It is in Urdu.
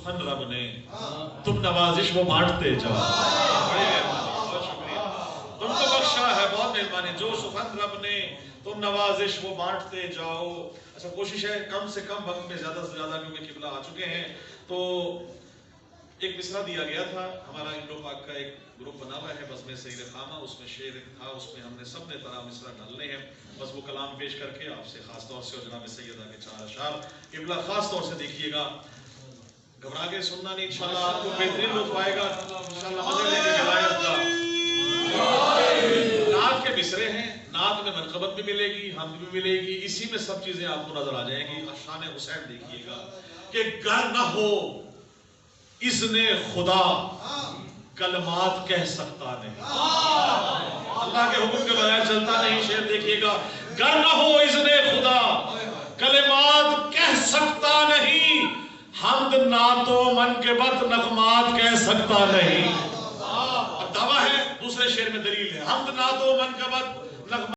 سخن رب نے تم نوازش وہ بانٹتے جاؤ. بڑے مہربانی، بہت شکریہ، تم کو بخشا ہے، بہت مہربانی. جو سخن رب نے تم نوازش وہ بانٹتے جاؤ. اچھا کوشش ہے کم سے کم وقت میں زیادہ سے زیادہ، کیونکہ قبلہ آ چکے ہیں. تو ایک مصرع دیا گیا تھا، ہمارا انڈو پاک کا ایک گروپ بنا ہوا ہے بزم سیر خامہ، اس میں شعر تھا، اس میں ہم نے سب نے طرح مصرع ڈالنے ہیں. بس وہ کلام پیش کر کے آپ سے خاص طور سے، اور جناب سیدہ کے 4 اشعار قبلہ خاص طور سے دیکھیے گا، گھبرا کے سننا نہیں، انشاءاللہ آپ کو بہترین لطف آئے گا، انشاءاللہ مزے لے کے روایت کا. نعت کے مصرے ہیں، نعت میں منقبت بھی ملے گی، حمد بھی ملے گی، اسی میں سب چیزیں آپ کو نظر آ جائیں گی. شان حسین دیکھیے گا کہ گر نہ ہو اذن خدا کلمات کہہ سکتا نہیں. اللہ کے حکم کے بغیر چلتا نہیں. شعر دیکھیے گا، گر نہ ہو اذن خدا کلمات کہہ سکتا نہیں، حمد نعت و منقبت نغمات کہہ سکتا نہیں. اب دعویٰ ہے، دوسرے شعر میں دلیل ہے، حمد نعت و منقبت نغمات